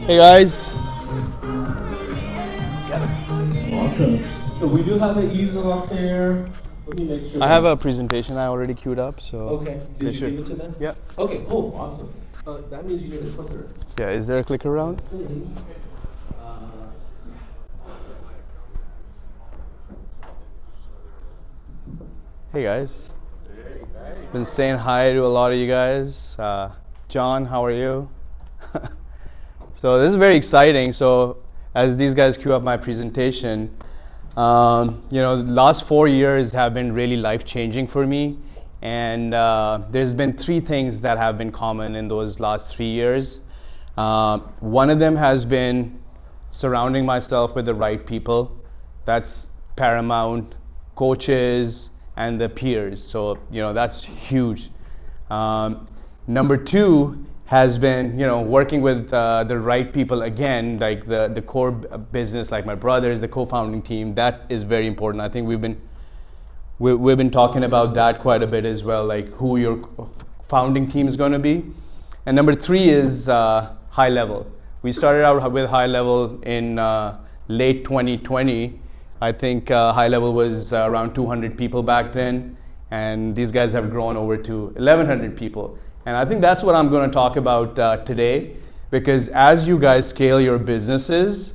Hey guys. Awesome. So we do have an easel up there. Let me make sure I have that. a presentation I already queued up, so Okay. they Did you should. give it to them? Yeah. Okay. Cool. Awesome. That means you need a clicker. Yeah. Is there a clicker around? Uh, Hey guys. Been saying hi to a lot of you guys. John, how are you? So this is very exciting. So as these guys queue up my presentation, the last 4 years have been really life-changing for me, and there's been three things that have been common in those last 3 years. One of them has been surrounding myself with the right people. That's paramount. Coaches and the peers. So that's huge. Number two has been working with the right people again, like the core business, like my brothers, the co-founding team. That is very important. I think we've been talking about that quite a bit as well, like who your founding team is going to be. And number three is high level. We started out with high level in late 2020. I think high level was around 200 people back then, and these guys have grown over to 1,100 people. And I think that's what I'm going to talk about today, because as you guys scale your businesses,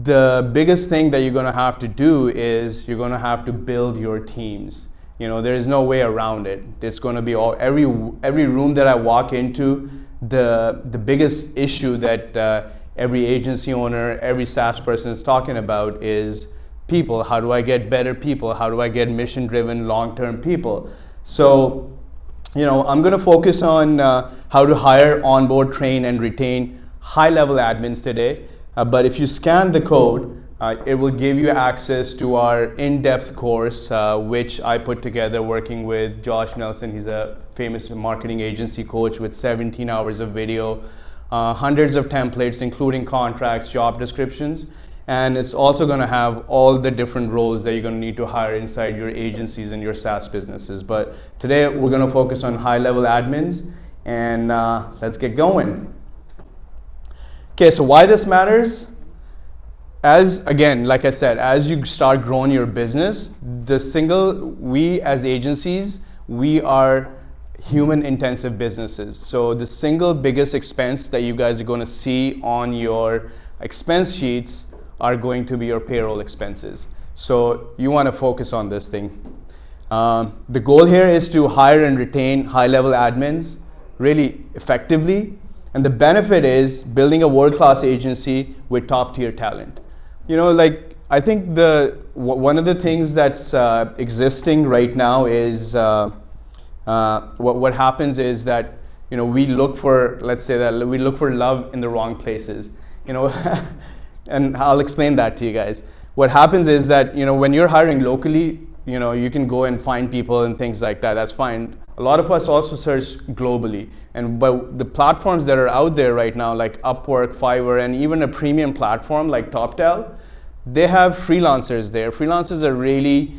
the biggest thing that you're going to have to do is you're going to have to build your teams. There is no way around it. It's going to be every room that I walk into, the biggest issue that every agency owner, every SaaS person is talking about is people. How do I get better people? How do I get mission-driven, long-term people? So I'm going to focus on how to hire, onboard, train, and retain high-level admins today. But if you scan the code, it will give you access to our in-depth course, which I put together working with Josh Nelson. He's a famous marketing agency coach with 17 hours of video, hundreds of templates, including contracts, job descriptions. And it's also going to have all the different roles that you're going to need to hire inside your agencies and your SaaS businesses. But today we're going to focus on high-level admins, and let's get going. Okay, so why this matters? Again, like I said, as you start growing your business, we as agencies, we are human intensive businesses. So the single biggest expense that you guys are going to see on your expense sheets are going to be your payroll expenses. So you want to focus on this thing. The goal here is to hire and retain high-level admins really effectively. And the benefit is building a world-class agency with top-tier talent. I think one of the things that's existing right now is what happens is that we look for, let's say that we look for love in the wrong places. And I'll explain that to you guys. What happens is that when you're hiring locally, you can go and find people and things like that. That's fine. A lot of us also search globally, but the platforms that are out there right now, like Upwork, Fiverr, and even a premium platform like TopTal, they have freelancers there. Freelancers are really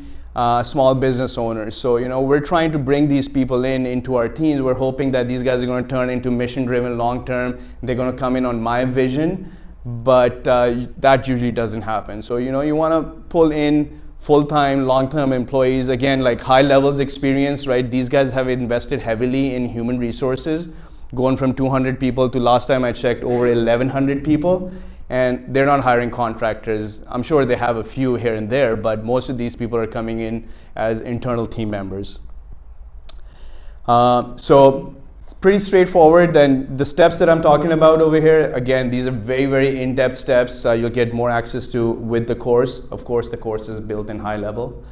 small business owners. So we're trying to bring these people into our teams. We're hoping that these guys are going to turn into mission-driven long-term. They're going to come in on my vision, but that usually doesn't happen. So you want to pull in full-time, long-term employees, again, like high levels experience, right? These guys have invested heavily in human resources, going from 200 people to, last time I checked, over 1,100 people. And they're not hiring contractors. I'm sure they have a few here and there, but most of these people are coming in as internal team members. So it's pretty straightforward. And the steps that I'm talking about over here, again, these are very, very in-depth steps you'll get more access to with the course. Of course, the course is built in high level.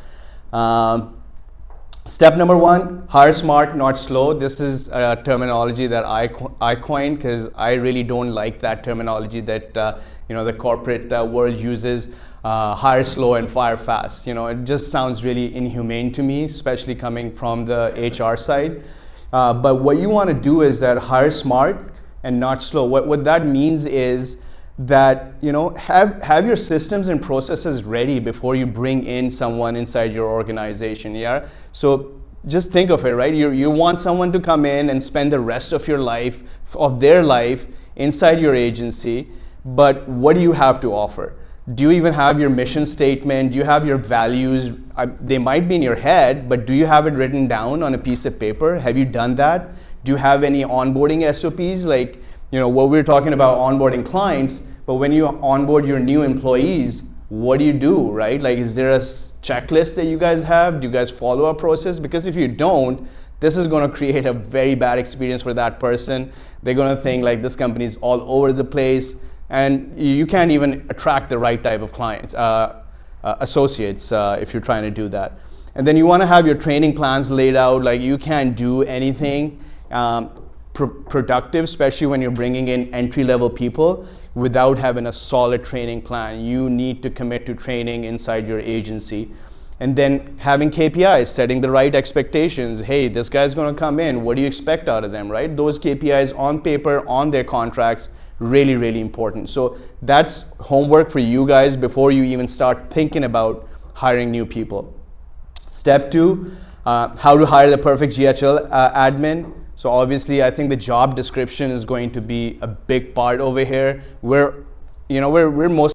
Step number one, hire smart, not slow. This is a terminology that I coined because I really don't like that terminology that the corporate world uses. Hire slow and fire fast. It just sounds really inhumane to me, especially coming from the HR side. But what you want to do is that hire smart and not slow. What that means is that have your systems and processes ready before you bring in someone inside your organization. Yeah, so just think of it, right? You want someone to come in and spend the rest of their life inside your agency, but what do you have to offer? Do you even have your mission statement? Do you have your values? They might be in your head, but do you have it written down on a piece of paper? Have you done that? Do you have any onboarding SOPs? Like, what we're talking about onboarding clients, but when you onboard your new employees, what do you do, right? Like, is there a checklist that you guys have? Do you guys follow a process? Because if you don't, this is going to create a very bad experience for that person. They're going to think like this company is all over the place, and you can't even attract the right type of clients, associates, if you're trying to do that. And then you want to have your training plans laid out. Like, you can't do anything productive, especially when you're bringing in entry-level people, without having a solid training plan. You need to commit to training inside your agency. And then having KPIs, setting the right expectations. Hey, this guy's going to come in. What do you expect out of them, right? Those KPIs on paper, on their contracts, really, really important. So that's homework for you guys before you even start thinking about hiring new people. Step 2, how to hire the perfect GHL admin. So obviously, I think the job description is going to be a big part over here. We're most